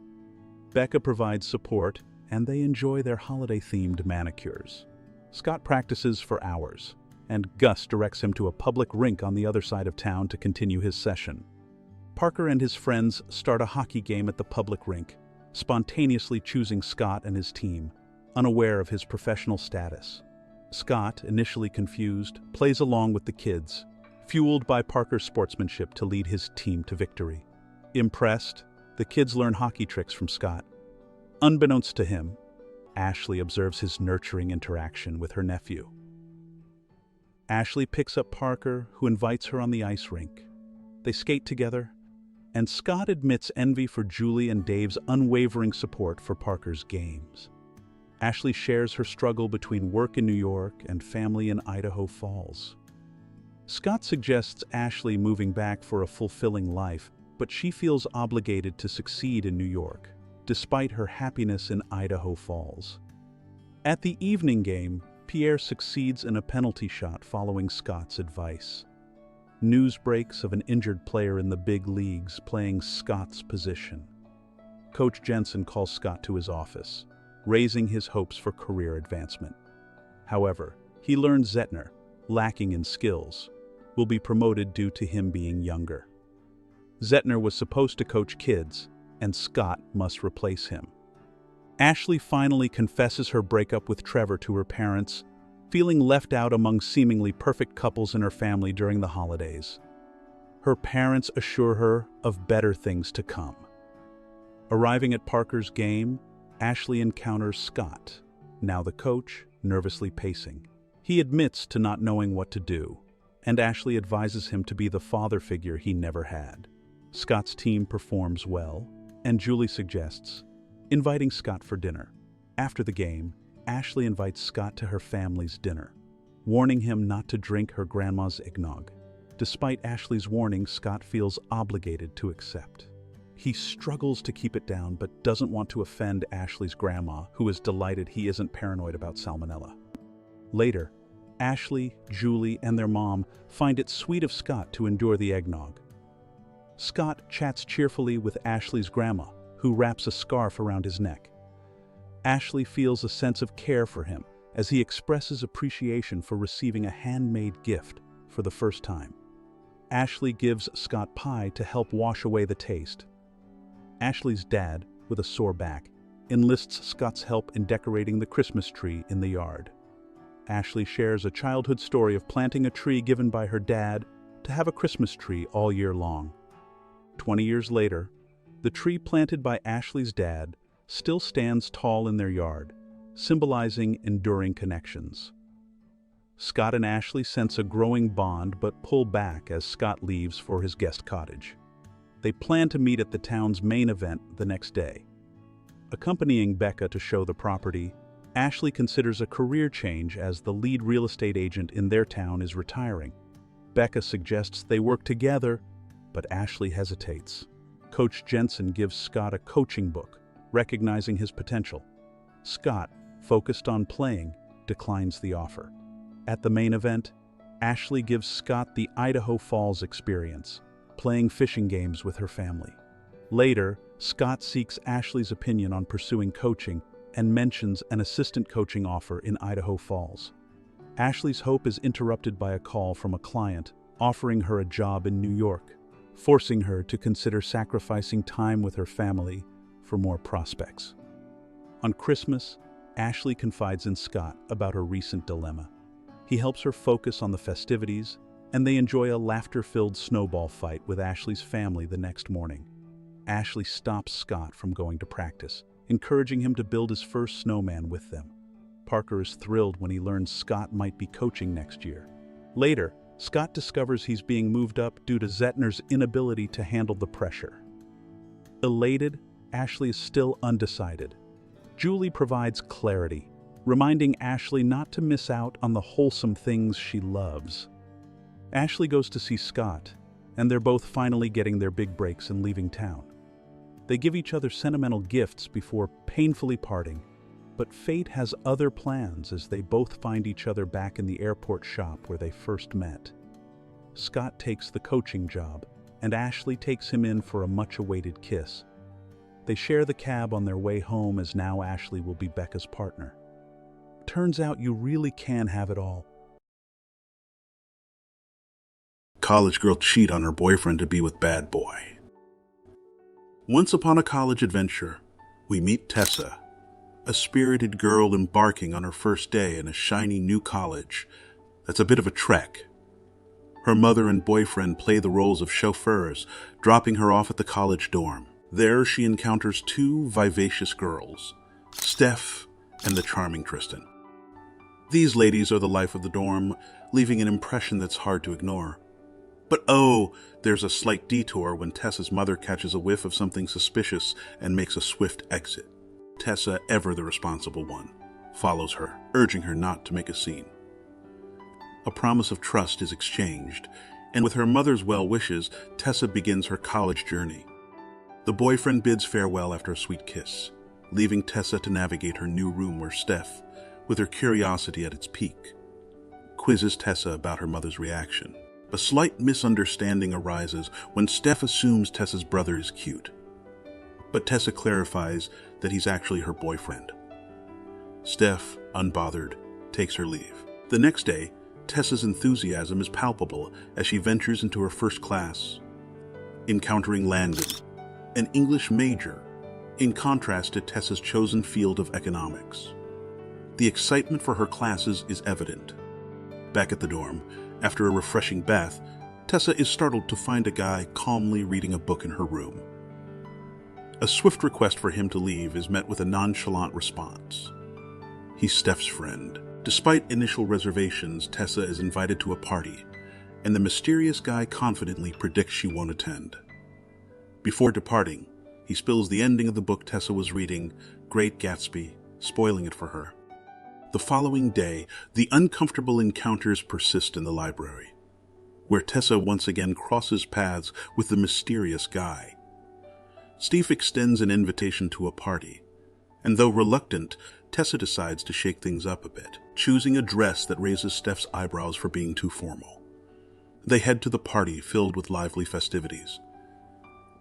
Becca provides support, and they enjoy their holiday-themed manicures. Scott practices for hours, and Gus directs him to a public rink on the other side of town to continue his session. Parker and his friends start a hockey game at the public rink, spontaneously choosing Scott and his team, unaware of his professional status. Scott, initially confused, plays along with the kids, fueled by Parker's sportsmanship to lead his team to victory. Impressed, the kids learn hockey tricks from Scott. Unbeknownst to him, Ashley observes his nurturing interaction with her nephew. Ashley picks up Parker, who invites her on the ice rink. They skate together, and Scott admits envy for Julie and Dave's unwavering support for Parker's games. Ashley shares her struggle between work in New York and family in Idaho Falls. Scott suggests Ashley moving back for a fulfilling life, but she feels obligated to succeed in New York, despite her happiness in Idaho Falls. At the evening game, Pierre succeeds in a penalty shot following Scott's advice. News breaks of an injured player in the big leagues playing Scott's position. Coach Jensen calls Scott to his office, raising his hopes for career advancement. However, he learns Zettner, lacking in skills, will be promoted due to him being younger. Zettner was supposed to coach kids, and Scott must replace him. Ashley finally confesses her breakup with Trevor to her parents, feeling left out among seemingly perfect couples in her family during the holidays. Her parents assure her of better things to come. Arriving at Parker's game, Ashley encounters Scott, now the coach, nervously pacing. He admits to not knowing what to do, and Ashley advises him to be the father figure he never had. Scott's team performs well, and Julie suggests inviting Scott for dinner. After the game, Ashley invites Scott to her family's dinner, warning him not to drink her grandma's eggnog. Despite Ashley's warning, Scott feels obligated to accept. He struggles to keep it down, but doesn't want to offend Ashley's grandma, who is delighted he isn't paranoid about salmonella. Later, Ashley, Julie, and their mom find it sweet of Scott to endure the eggnog. Scott chats cheerfully with Ashley's grandma, who wraps a scarf around his neck. Ashley feels a sense of care for him as he expresses appreciation for receiving a handmade gift for the first time. Ashley gives Scott pie to help wash away the taste. Ashley's dad, with a sore back, enlists Scott's help in decorating the Christmas tree in the yard. Ashley shares a childhood story of planting a tree given by her dad to have a Christmas tree all year long. 20 years later, the tree planted by Ashley's dad still stands tall in their yard, symbolizing enduring connections. Scott and Ashley sense a growing bond but pull back as Scott leaves for his guest cottage. They plan to meet at the town's main event the next day. Accompanying Becca to show the property, Ashley considers a career change as the lead real estate agent in their town is retiring. Becca suggests they work together, but Ashley hesitates. Coach Jensen gives Scott a coaching book, recognizing his potential. Scott, focused on playing, declines the offer. At the main event, Ashley gives Scott the Idaho Falls experience, playing fishing games with her family. Later, Scott seeks Ashley's opinion on pursuing coaching and mentions an assistant coaching offer in Idaho Falls. Ashley's hope is interrupted by a call from a client offering her a job in New York, forcing her to consider sacrificing time with her family for more prospects. On Christmas, Ashley confides in Scott about her recent dilemma. He helps her focus on the festivities, and they enjoy a laughter-filled snowball fight with Ashley's family the next morning. Ashley stops Scott from going to practice, encouraging him to build his first snowman with them. Parker is thrilled when he learns Scott might be coaching next year. Later, Scott discovers he's being moved up due to Zettner's inability to handle the pressure. Elated, Ashley is still undecided. Julie provides clarity, reminding Ashley not to miss out on the wholesome things she loves. Ashley goes to see Scott, and they're both finally getting their big breaks and leaving town. They give each other sentimental gifts before painfully parting, but fate has other plans as they both find each other back in the airport shop where they first met. Scott takes the coaching job, and Ashley takes him in for a much-awaited kiss. They share the cab on their way home, as now Ashley will be Becca's partner. Turns out you really can have it all. College girl cheat on her boyfriend to be with bad boy. Once upon a college adventure, we meet Tessa, a spirited girl embarking on her first day in a shiny new college that's a bit of a trek. Her mother and boyfriend play the roles of chauffeurs, dropping her off at the college dorm. There she encounters two vivacious girls, Steph and the charming Tristan. These ladies are the life of the dorm, leaving an impression that's hard to ignore. But oh, there's a slight detour when Tessa's mother catches a whiff of something suspicious and makes a swift exit. Tessa, ever the responsible one, follows her, urging her not to make a scene. A promise of trust is exchanged, and with her mother's well wishes, Tessa begins her college journey. The boyfriend bids farewell after a sweet kiss, leaving Tessa to navigate her new room where Steph, with her curiosity at its peak, quizzes Tessa about her mother's reaction. A slight misunderstanding arises when Steph assumes Tessa's brother is cute, but Tessa clarifies that he's actually her boyfriend. Steph, unbothered, takes her leave. The next day, Tessa's enthusiasm is palpable as she ventures into her first class, encountering Landon, an English major, in contrast to Tessa's chosen field of economics. The excitement for her classes is evident. Back at the dorm, after a refreshing bath, Tessa is startled to find a guy calmly reading a book in her room. A swift request for him to leave is met with a nonchalant response. He's Steph's friend. Despite initial reservations, Tessa is invited to a party, and the mysterious guy confidently predicts she won't attend. Before departing, he spills the ending of the book Tessa was reading, Great Gatsby, spoiling it for her. The following day, the uncomfortable encounters persist in the library, where Tessa once again crosses paths with the mysterious guy. Steve extends an invitation to a party, and though reluctant, Tessa decides to shake things up a bit, choosing a dress that raises Steph's eyebrows for being too formal. They head to the party filled with lively festivities.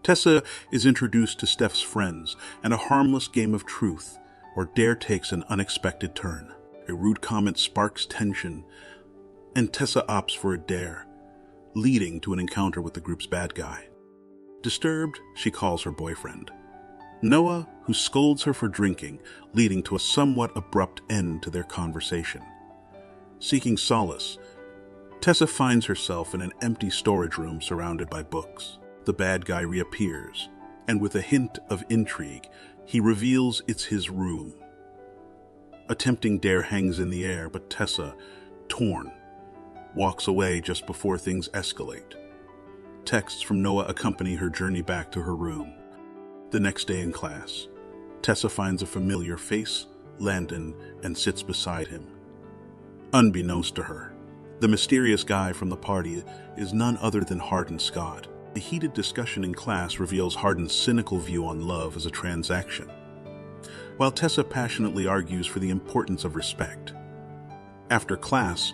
Tessa is introduced to Steph's friends, and a harmless game of truth or dare takes an unexpected turn. A rude comment sparks tension, and Tessa opts for a dare, leading to an encounter with the group's bad guy. Disturbed, she calls her boyfriend, Noah, who scolds her for drinking, leading to a somewhat abrupt end to their conversation. Seeking solace, Tessa finds herself in an empty storage room surrounded by books. The bad guy reappears, and with a hint of intrigue, he reveals it's his room. A tempting dare hangs in the air, but Tessa, torn, walks away just before things escalate. Texts from Noah accompany her journey back to her room. The next day in class, Tessa finds a familiar face, Landon, and sits beside him. Unbeknownst to her, the mysterious guy from the party is none other than Hardin Scott. The heated discussion in class reveals Hardin's cynical view on love as a transaction, while Tessa passionately argues for the importance of respect. After class,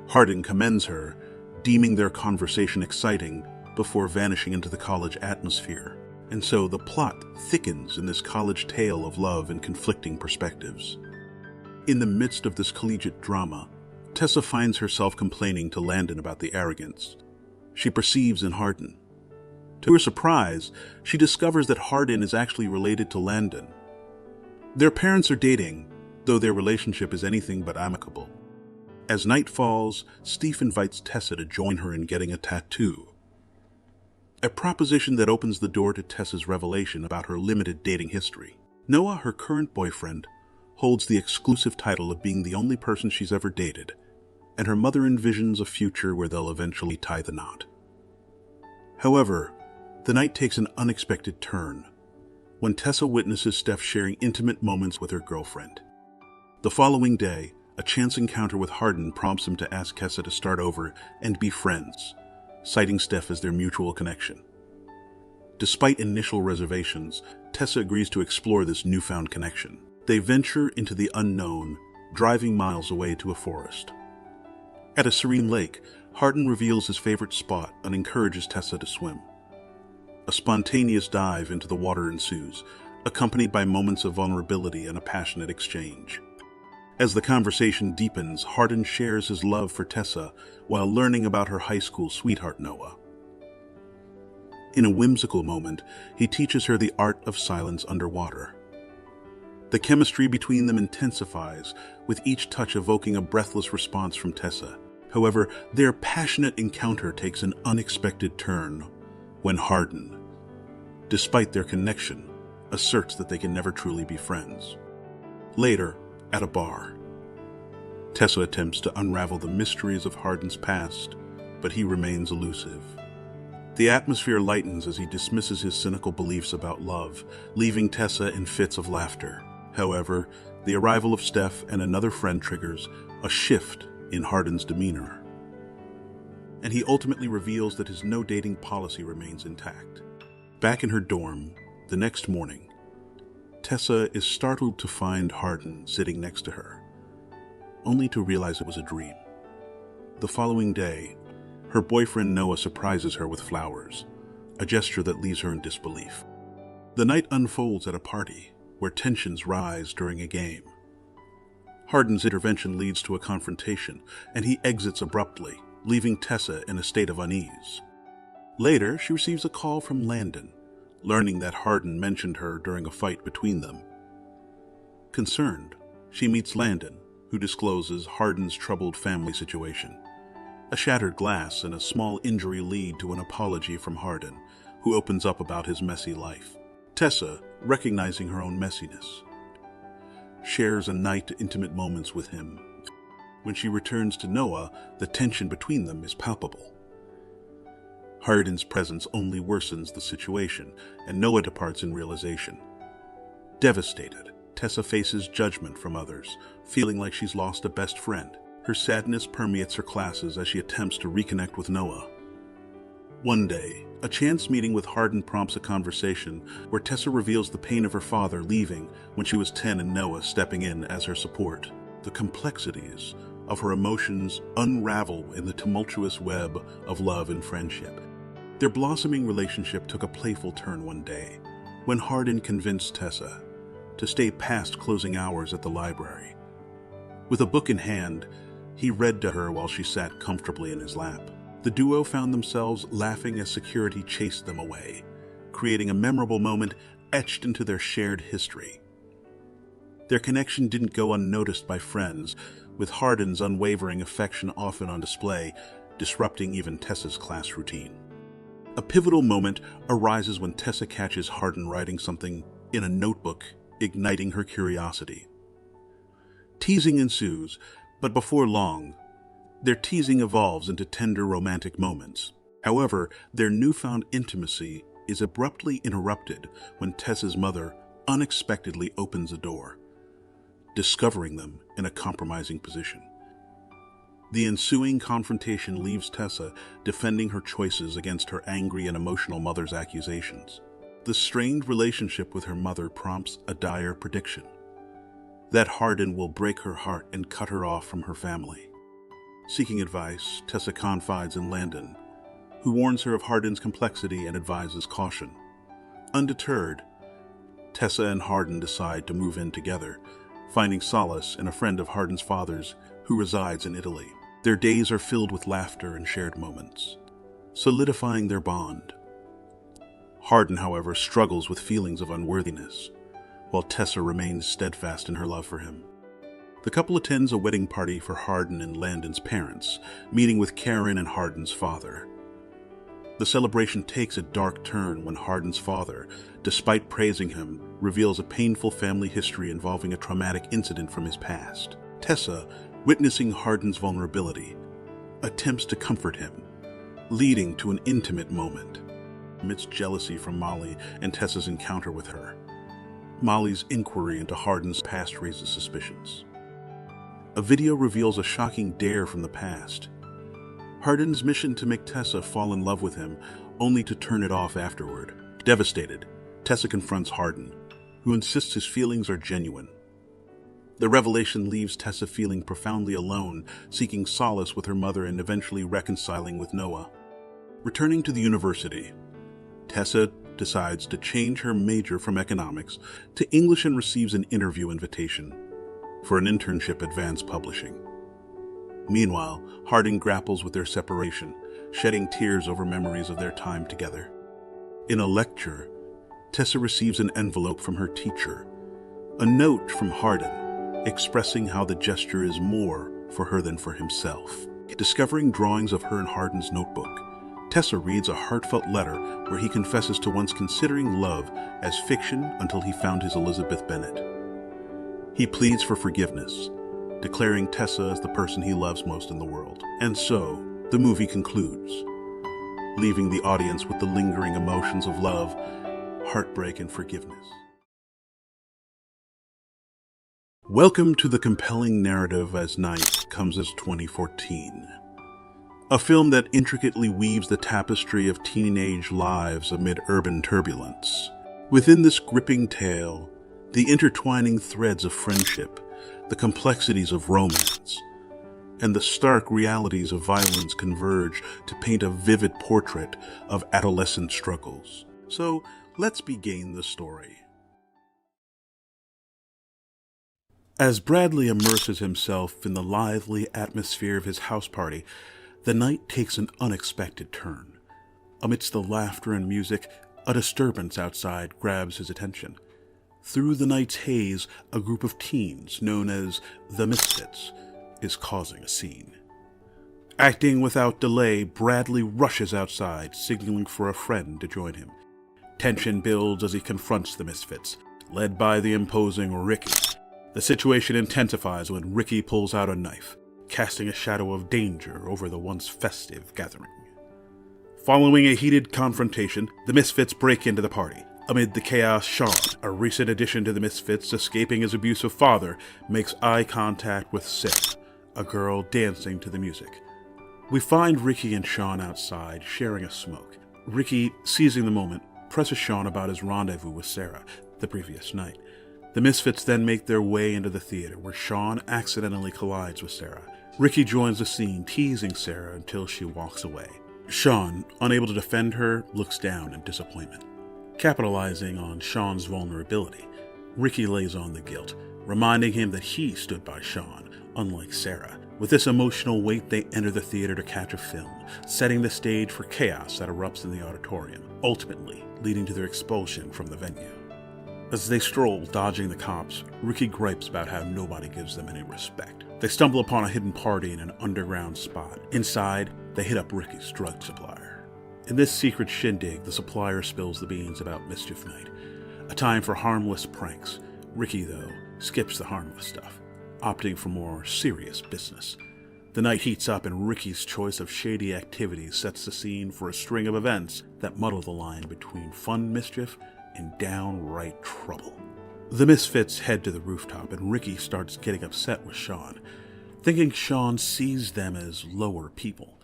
Hardin commends her, deeming their conversation exciting, before vanishing into the college atmosphere. And so the plot thickens in this college tale of love and conflicting perspectives. In the midst of this collegiate drama, Tessa finds herself complaining to Landon about the arrogance she perceives in Hardin. To her surprise, she discovers that Hardin is actually related to Landon. Their parents are dating, though their relationship is anything but amicable. As night falls, Steve invites Tessa to join her in getting a tattoo, a proposition that opens the door to Tessa's revelation about her limited dating history. Noah, her current boyfriend, holds the exclusive title of being the only person she's ever dated, and her mother envisions a future where they'll eventually tie the knot. However, the night takes an unexpected turn when Tessa witnesses Steph sharing intimate moments with her girlfriend. The following day, a chance encounter with Hardin prompts him to ask Tessa to start over and be friends, citing Steph as their mutual connection. Despite initial reservations, Tessa agrees to explore this newfound connection. They venture into the unknown, driving miles away to a forest. At a serene lake, Hardin reveals his favorite spot and encourages Tessa to swim. A spontaneous dive into the water ensues, accompanied by moments of vulnerability and a passionate exchange. As the conversation deepens, Hardin shares his love for Tessa while learning about her high school sweetheart Noah. In a whimsical moment, he teaches her the art of silence underwater. The chemistry between them intensifies, with each touch evoking a breathless response from Tessa. However, their passionate encounter takes an unexpected turn when Hardin, despite their connection, asserts that they can never truly be friends. Later, at a bar, Tessa attempts to unravel the mysteries of Hardin's past, but he remains elusive. The atmosphere lightens as he dismisses his cynical beliefs about love, leaving Tessa in fits of laughter. However, the arrival of Steph and another friend triggers a shift in Hardin's demeanor, and he ultimately reveals that his no-dating policy remains intact. Back in her dorm, the next morning, Tessa is startled to find Hardin sitting next to her, only to realize it was a dream. The following day, her boyfriend Noah surprises her with flowers, a gesture that leaves her in disbelief. The night unfolds at a party, where tensions rise during a game. Hardin's intervention leads to a confrontation, and he exits abruptly, leaving Tessa in a state of unease. Later, she receives a call from Landon, learning that Hardin mentioned her during a fight between them. Concerned, she meets Landon, who discloses Hardin's troubled family situation. A shattered glass and a small injury lead to an apology from Hardin, who opens up about his messy life. Tessa, recognizing her own messiness, shares a night to intimate moments with him. When she returns to Noah, the tension between them is palpable. Hardin's presence only worsens the situation, and Noah departs in realization. Devastated, Tessa faces judgment from others, feeling like she's lost a best friend. Her sadness permeates her classes as she attempts to reconnect with Noah. One day, a chance meeting with Hardin prompts a conversation where Tessa reveals the pain of her father leaving when she was 10 and Noah stepping in as her support. The complexities of her emotions unravel in the tumultuous web of love and friendship. Their blossoming relationship took a playful turn one day when Hardin convinced Tessa to stay past closing hours at the library. With a book in hand, he read to her while she sat comfortably in his lap. The duo found themselves laughing as security chased them away, creating a memorable moment etched into their shared history. Their connection didn't go unnoticed by friends, with Hardin's unwavering affection often on display, disrupting even Tessa's class routine. A pivotal moment arises when Tessa catches Hardin writing something in a notebook, igniting her curiosity. Teasing ensues, but before long, their teasing evolves into tender romantic moments. However, their newfound intimacy is abruptly interrupted when Tessa's mother unexpectedly opens a door, discovering them in a compromising position. The ensuing confrontation leaves Tessa defending her choices against her angry and emotional mother's accusations. The strained relationship with her mother prompts a dire prediction: that Hardin will break her heart and cut her off from her family. Seeking advice, Tessa confides in Landon, who warns her of Hardin's complexity and advises caution. Undeterred, Tessa and Hardin decide to move in together, finding solace in a friend of Hardin's father's who resides in Italy. Their days are filled with laughter and shared moments, solidifying their bond. Hardin, however, struggles with feelings of unworthiness, while Tessa remains steadfast in her love for him. The couple attends a wedding party for Hardin and Landon's parents, meeting with Karen and Hardin's father. The celebration takes a dark turn when Hardin's father, despite praising him, reveals a painful family history involving a traumatic incident from his past. Tessa, witnessing Hardin's vulnerability, attempts to comfort him, leading to an intimate moment. Amidst jealousy from Molly and Tessa's encounter with her, Molly's inquiry into Hardin's past raises suspicions. A video reveals a shocking dare from the past: Hardin's mission to make Tessa fall in love with him, only to turn it off afterward. Devastated, Tessa confronts Hardin, who insists his feelings are genuine. The revelation leaves Tessa feeling profoundly alone, seeking solace with her mother and eventually reconciling with Noah. Returning to the university, Tessa decides to change her major from economics to English and receives an interview invitation for an internship at Vance Publishing. Meanwhile, Harding grapples with their separation, shedding tears over memories of their time together. In a lecture, Tessa receives an envelope from her teacher, a note from Harding expressing how the gesture is more for her than for himself. Discovering drawings of her in Harding's notebook, Tessa reads a heartfelt letter where he confesses to once considering love as fiction until he found his Elizabeth Bennet. He pleads for forgiveness, declaring Tessa as the person he loves most in the world. And so, the movie concludes, leaving the audience with the lingering emotions of love, heartbreak, and forgiveness. Welcome to the compelling narrative as Night comes as 2014. A film that intricately weaves the tapestry of teenage lives amid urban turbulence. Within this gripping tale, the intertwining threads of friendship, the complexities of romance, and the stark realities of violence converge to paint a vivid portrait of adolescent struggles. So, let's begin the story. As Bradley immerses himself in the lively atmosphere of his house party, the night takes an unexpected turn. Amidst the laughter and music, a disturbance outside grabs his attention. Through the night's haze, a group of teens, known as the Misfits, is causing a scene. Acting without delay, Bradley rushes outside, signaling for a friend to join him. Tension builds as he confronts the Misfits, led by the imposing Ricky. The situation intensifies when Ricky pulls out a knife, casting a shadow of danger over the once festive gathering. Following a heated confrontation, the Misfits break into the party. Amid the chaos, Sean, a recent addition to the Misfits escaping his abusive father, makes eye contact with Sarah, a girl dancing to the music. We find Ricky and Sean outside, sharing a smoke. Ricky, seizing the moment, presses Sean about his rendezvous with Sarah the previous night. The Misfits then make their way into the theater, where Sean accidentally collides with Sarah. Ricky joins the scene, teasing Sarah until she walks away. Sean, unable to defend her, looks down in disappointment. Capitalizing on Sean's vulnerability, Ricky lays on the guilt, reminding him that he stood by Sean, unlike Sarah. With this emotional weight, they enter the theater to catch a film, setting the stage for chaos that erupts in the auditorium, ultimately leading to their expulsion from the venue. As they stroll, dodging the cops, Ricky gripes about how nobody gives them any respect. They stumble upon a hidden party in an underground spot. Inside, they hit up Ricky's drug supplier. In this secret shindig, the supplier spills the beans about Mischief Night, a time for harmless pranks. Ricky, though, skips the harmless stuff, opting for more serious business. The night heats up, and Ricky's choice of shady activities sets the scene for a string of events that muddle the line between fun mischief and downright trouble. The Misfits head to the rooftop, and Ricky starts getting upset with Sean, thinking Sean sees them as lower people.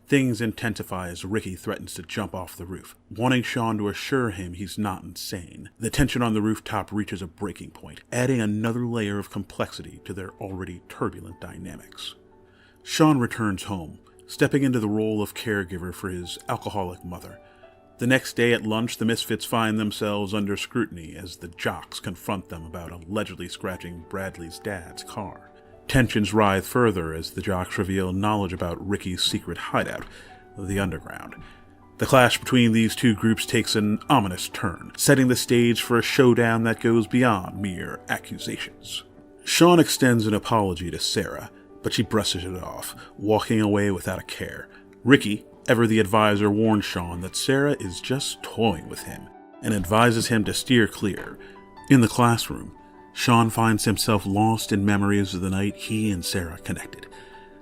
Things intensify as Ricky threatens to jump off the roof, wanting Sean to assure him he's not insane. The tension on the rooftop reaches a breaking point, adding another layer of complexity to their already turbulent dynamics. Sean returns home, stepping into the role of caregiver for his alcoholic mother. The next day at lunch, the Misfits find themselves under scrutiny as the jocks confront them about allegedly scratching Bradley's dad's car. Tensions rise further as the jocks reveal knowledge about Ricky's secret hideout, the Underground. The clash between these two groups takes an ominous turn, setting the stage for a showdown that goes beyond mere accusations. Sean extends an apology to Sarah, but she brushes it off, walking away without a care. Ricky, ever the advisor, warns Sean that Sarah is just toying with him and advises him to steer clear. In the classroom, Sean finds himself lost in memories of the night he and Sarah connected.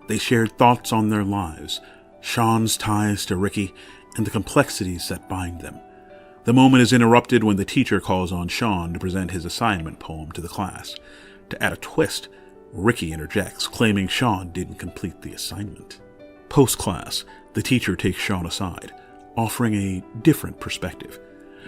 They shared thoughts on their lives, Sean's ties to Ricky, and the complexities that bind them. The moment is interrupted when the teacher calls on Sean to present his assignment poem to the class. To add a twist, Ricky interjects, claiming Sean didn't complete the assignment. Post-class, the teacher takes Sean aside, offering a different perspective.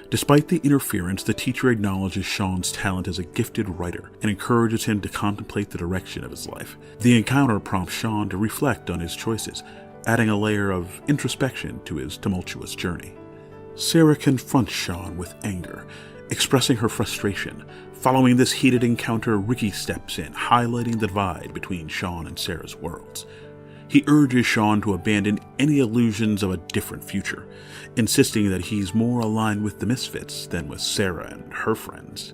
Despite the interference, the teacher acknowledges Sean's talent as a gifted writer and encourages him to contemplate the direction of his life. The encounter prompts Sean to reflect on his choices, adding a layer of introspection to his tumultuous journey. Sarah confronts Sean with anger, expressing her frustration. Following this heated encounter, Ricky steps in, highlighting the divide between Sean and Sarah's worlds. He urges Sean to abandon any illusions of a different future, insisting that he's more aligned with the Misfits than with Sarah and her friends.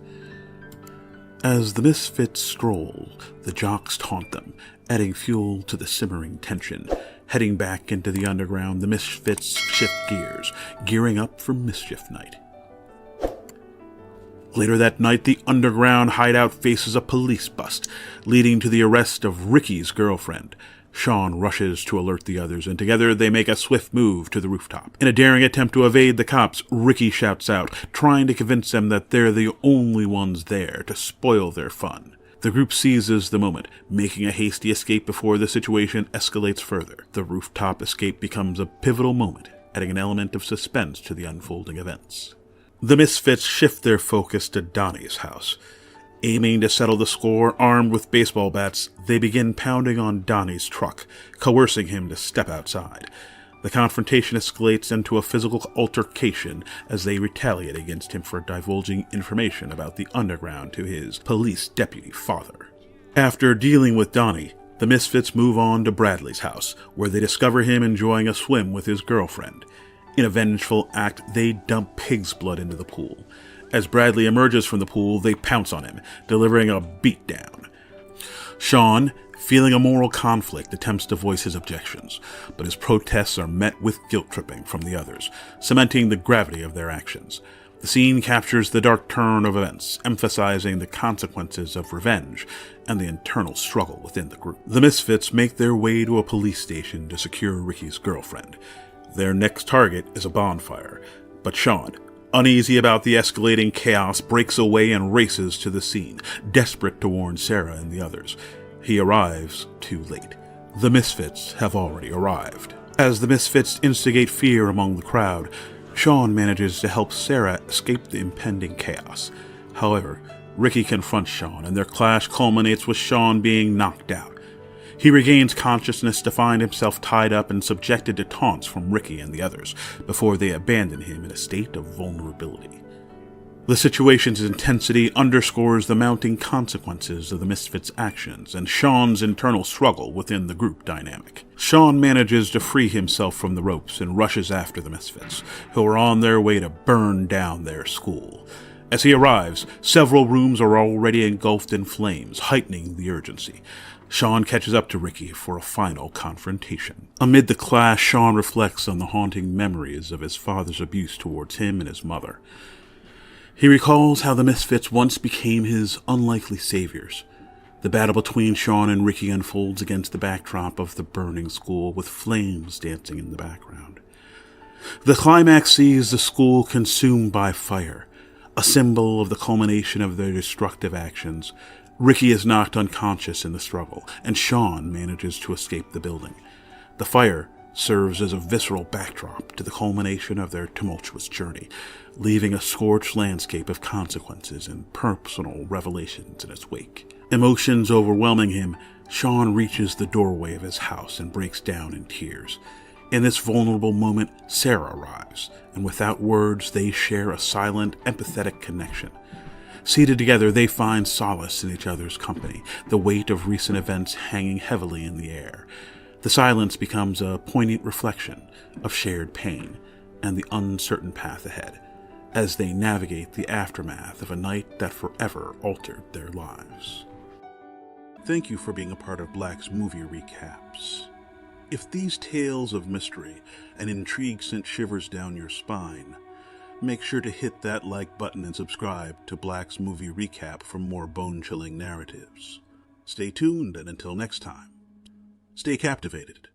As the Misfits stroll, the jocks taunt them, adding fuel to the simmering tension. Heading back into the underground, the Misfits shift gears, gearing up for Mischief Night. Later that night, the underground hideout faces a police bust, leading to the arrest of Ricky's girlfriend. Sean rushes to alert the others, and together they make a swift move to the rooftop. In a daring attempt to evade the cops, Ricky shouts out, trying to convince them that they're the only ones there to spoil their fun. The group seizes the moment, making a hasty escape before the situation escalates further. The rooftop escape becomes a pivotal moment, adding an element of suspense to the unfolding events. The Misfits shift their focus to Donnie's house. Aiming to settle the score, armed with baseball bats, they begin pounding on Donnie's truck, coercing him to step outside. The confrontation escalates into a physical altercation as they retaliate against him for divulging information about the underground to his police deputy father. After dealing with Donnie, the Misfits move on to Bradley's house, where they discover him enjoying a swim with his girlfriend. In a vengeful act, they dump pig's blood into the pool. As Bradley emerges from the pool, they pounce on him, delivering a beatdown. Sean, feeling a moral conflict, attempts to voice his objections, but his protests are met with guilt-tripping from the others, cementing the gravity of their actions. The scene captures the dark turn of events, emphasizing the consequences of revenge and the internal struggle within the group. The Misfits make their way to a police station to secure Ricky's girlfriend. Their next target is a bonfire, but Sean, uneasy about the escalating chaos, breaks away and races to the scene, desperate to warn Sarah and the others. He arrives too late. The Misfits have already arrived. As the Misfits instigate fear among the crowd, Sean manages to help Sarah escape the impending chaos. However, Ricky confronts Sean, and their clash culminates with Sean being knocked out. He regains consciousness to find himself tied up and subjected to taunts from Ricky and the others, before they abandon him in a state of vulnerability. The situation's intensity underscores the mounting consequences of the Misfits' actions and Sean's internal struggle within the group dynamic. Sean manages to free himself from the ropes and rushes after the Misfits, who are on their way to burn down their school. As he arrives, several rooms are already engulfed in flames, heightening the urgency. Sean catches up to Ricky for a final confrontation. Amid the clash, Sean reflects on the haunting memories of his father's abuse towards him and his mother. He recalls how the Misfits once became his unlikely saviors. The battle between Sean and Ricky unfolds against the backdrop of the burning school, with flames dancing in the background. The climax sees the school consumed by fire, a symbol of the culmination of their destructive actions. Ricky is knocked unconscious in the struggle, and Sean manages to escape the building. The fire serves as a visceral backdrop to the culmination of their tumultuous journey, leaving a scorched landscape of consequences and personal revelations in its wake. Emotions overwhelming him, Sean reaches the doorway of his house and breaks down in tears. In this vulnerable moment, Sarah arrives, and without words, they share a silent, empathetic connection. Seated together, they find solace in each other's company, the weight of recent events hanging heavily in the air. The silence becomes a poignant reflection of shared pain and the uncertain path ahead, as they navigate the aftermath of a night that forever altered their lives. Thank you for being a part of Black's Movie Recaps. If these tales of mystery and intrigue sent shivers down your spine, make sure to hit that like button and subscribe to Black's Movie Recap for more bone-chilling narratives. Stay tuned, and until next time, stay captivated.